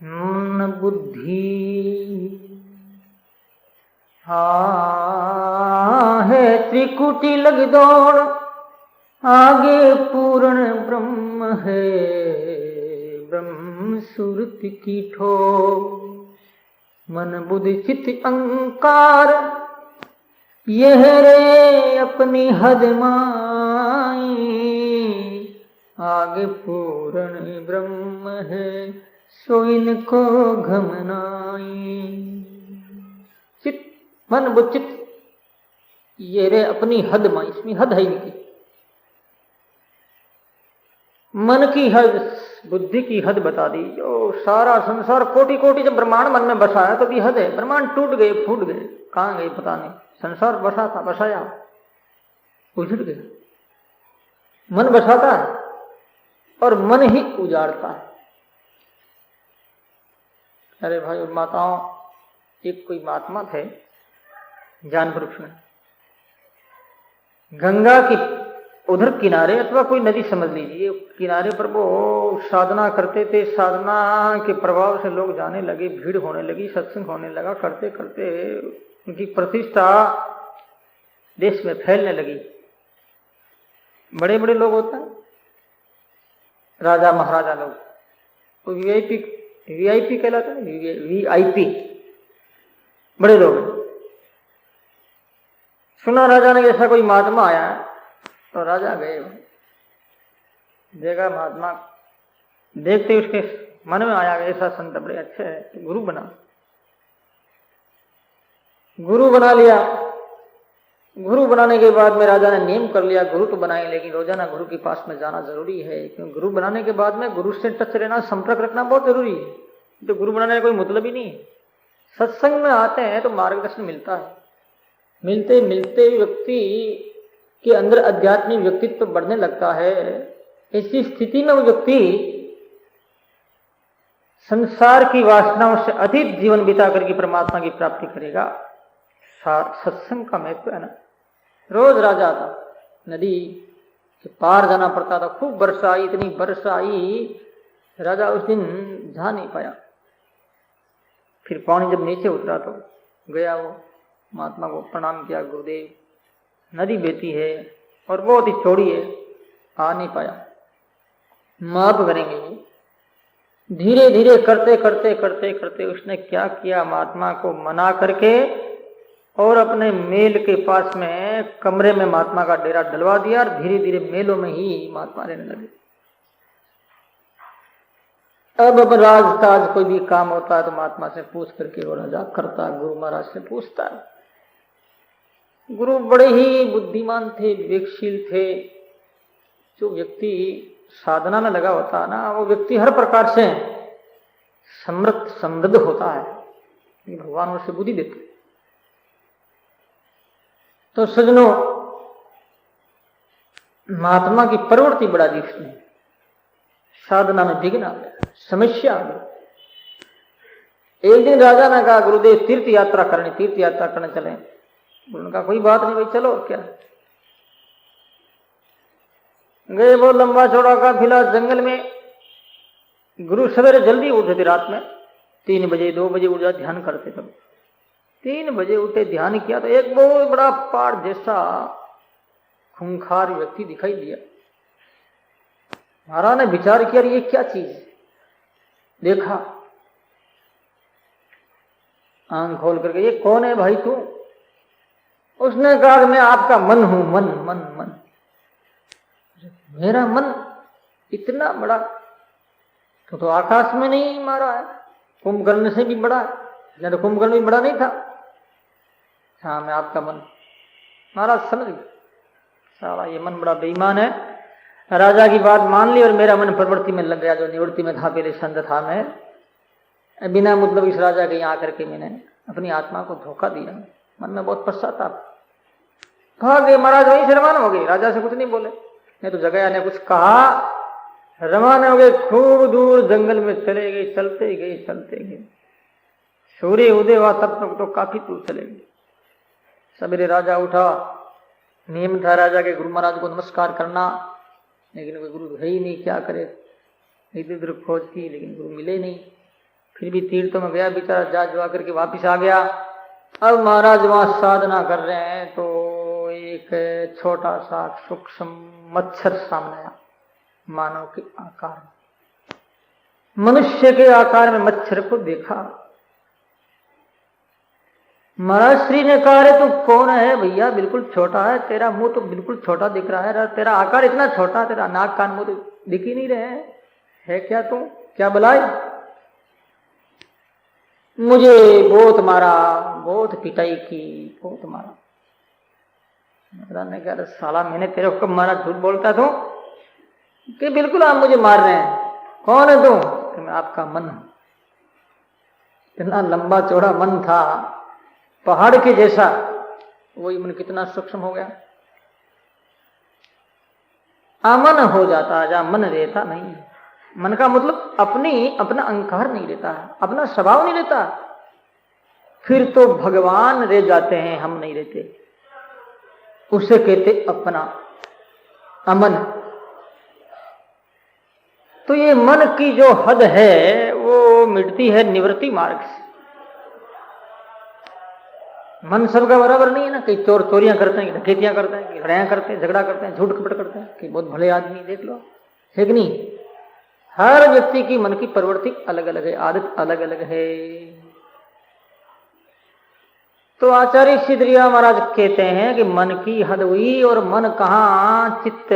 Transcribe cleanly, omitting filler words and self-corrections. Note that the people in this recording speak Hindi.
मन बुद्धि हाँ है त्रिकुटी लग दौड़, आगे पूर्ण ब्रह्म है, ब्रह्म सुरति की ठोर। मन बुद्धि चित्त अहंकार, यह रे अपनी हद माई, आगे पूर्ण ब्रह्म है, सो इनको घमनाई। चित्त मन बुद्धि चित्त, ये रे अपनी हद माई, इसमें हद है इनकी। मन की हद, बुद्धि की हद बता दी। जो सारा संसार कोटि कोटि जब ब्रह्मांड मन में बसा है तो भी हद है। ब्रह्मांड टूट गए, फूट गए, कहां गए पता नहीं। संसार बसा था, बसाया, उजड़ गया। मन बसाता है और मन ही उजाड़ता है। अरे भाई और माताओं, एक कोई महात्मा थे जानपुर में, गंगा की उधर किनारे अथवा कोई नदी समझ लीजिए, किनारे पर वो साधना करते थे। साधना के प्रभाव से लोग जाने लगे, भीड़ होने लगी, सत्संग होने लगा। करते करते उनकी प्रतिष्ठा देश में फैलने लगी। बड़े बड़े लोग होते हैं, राजा महाराजा लोग, वो वीआईपी कहलाते हैं, वीआईपी बड़े लोग। सुना राजा ने ऐसा कोई महात्मा आया है, तो राजा गए, देखा महात्मा, देखते उसके मन में आया ऐसा संत बड़े अच्छे है, तो गुरु बना लिया। गुरु बनाने के बाद में राजा ने नियम कर लिया, गुरु तो बनाए, लेकिन रोजाना गुरु के पास में जाना जरूरी है। क्योंकि गुरु बनाने के बाद में गुरु से टच रहना, संपर्क रखना बहुत जरूरी है। तो गुरु बनाने का कोई मतलब ही नहीं है। सत्संग में आते हैं तो मार्गदर्शन मिलता है। मिलते मिलते व्यक्ति के अंदर आध्यात्मिक व्यक्तित्व बढ़ने लगता है। ऐसी स्थिति में वो व्यक्ति संसार की वासनाओं से अधिक जीवन बिता करके परमात्मा की प्राप्ति करेगा। सत्संग का महत्व है ना। रोज राजा आता, नदी के पार जाना पड़ता था। खूब वर्षा आई, इतनी वर्षा आई, राजा उस दिन जा नहीं पाया। फिर पानी जब नीचे उतरा तो गया, वो महात्मा को प्रणाम किया, गुरुदेव नदी बहती है और बहुत ही चौड़ी है, आ नहीं पाया, माफ करेंगे। धीरे धीरे करते करते करते करते उसने क्या किया, महात्मा को मना करके और अपने मेल के पास में कमरे में महात्मा का डेरा डलवा दिया और धीरे धीरे मेलों में ही महात्मा रहने लगे। अब राजकाज कोई भी काम होता है तो महात्मा से पूछ करके वो राजा करता, गुरु महाराज से पूछता है। गुरु बड़े ही बुद्धिमान थे, विवेकशील थे। जो व्यक्ति साधना में लगा होता है ना, वो व्यक्ति हर प्रकार से समृद्ध होता है। भगवान उसे बुद्धि देते। तो सज्जनों, महात्मा की प्रवृत्ति बढ़ा दी उसने। साधना में विघ्न आ गया, समस्या आ गई। एक दिन राजा ने कहा, गुरुदेव तीर्थ यात्रा करने चले। उनका कोई बात नहीं भाई, चलो क्या। गए, वो लंबा चौड़ा काफिला जंगल में। गुरु सवेरे जल्दी उठे थे, रात में 3 बजे 2 बजे उठ जाते, ध्यान करते। तब 3 बजे उठे, ध्यान किया तो एक बहुत बड़ा पहाड़ जैसा खूंखार व्यक्ति दिखाई दिया। महाराज ने विचार किया, ये क्या चीज है। देखा, आंख खोल करके, ये कौन है भाई तू। उसने कहा कि मैं आपका मन हूं। मन मन मन, मेरा मन इतना बड़ा तो आकाश में नहीं मारा है, कुंभकर्ण से भी बड़ा है। तो कुंभकर्ण भी बड़ा नहीं था। हाँ, मैं आपका मन। महाराज समझ गए, सारा ये मन बड़ा बेईमान है। राजा की बात मान ली और मेरा मन प्रवृत्ति में लग गया, जो निवृत्ति में था, पहले संत था। मैं बिना मतलब इस राजा के यहाँ आकर के मैंने अपनी आत्मा को धोखा दिया। मन में बहुत पश्चाताप। कहा गए, महाराज वहीं से रवाना हो गए। राजा से कुछ नहीं बोले, नहीं तो जगह ने कुछ कहा, रवाना हो गए। खूब दूर जंगल में चले गए, चलते गए। सूर्य उदय हुआ तब तक तो काफी दूर चले गए। सवेरे राजा उठा, नियम था राजा के गुरु महाराज को नमस्कार करना, लेकिन कोई गुरु है ही नहीं, क्या करे। इधर उधर खोज की, लेकिन गुरु मिले नहीं। फिर भी तीर्थों में गया बेचारा, जा जुआ करके वापिस आ गया। अब महाराज वहां साधना कर रहे हैं तो एक छोटा सा सूक्ष्म मच्छर सामने आया, मानव के आकार में, मनुष्य के आकार में मच्छर को देखा। महाराज श्री ने कहा, अरे तू कौन है भैया, बिल्कुल छोटा है, तेरा मुंह तो बिल्कुल छोटा दिख रहा है, तेरा आकार इतना छोटा, तेरा नाक कान मुंह तो दिख ही नहीं रहे हैं, है क्या तू, क्या बलाई? मुझे बहुत मारा, बहुत पिटाई की, बहुत मारा। महाराज ने कहा, साला मैंने तेरे को कब मारा, झूठ बोलता तू कि बिल्कुल आप मुझे मार रहे हैं, कौन है तू? कि मैं आपका मन हूं। इतना लंबा चौड़ा मन था, पहाड़ के जैसा, वही मन कितना सूक्ष्म हो गया। अमन हो जाता जहां मन रहता नहीं। मन का मतलब अपना अहंकार नहीं रहता, अपना स्वभाव नहीं रहता, फिर तो भगवान रह जाते हैं, हम नहीं रहते। उसे कहते अपना अमन। तो ये मन की जो हद है वो मिटती है निवृत्ति मार्ग से। मन सबका बराबर नहीं है ना, कई चोर चोरियां करते हैं, डकैतियां करते हैं, लड़ाइयां करते हैं, झगड़ा करते हैं, झूठ कपट करते हैं, कि बहुत भले आदमी देख लो, है कि नहीं? हर व्यक्ति की मन की प्रवृत्ति अलग अलग है, आदत अलग अलग है। तो आचार्य सिद्धरिया महाराज कहते हैं कि मन की हद हुई, और मन कहाँ चित्त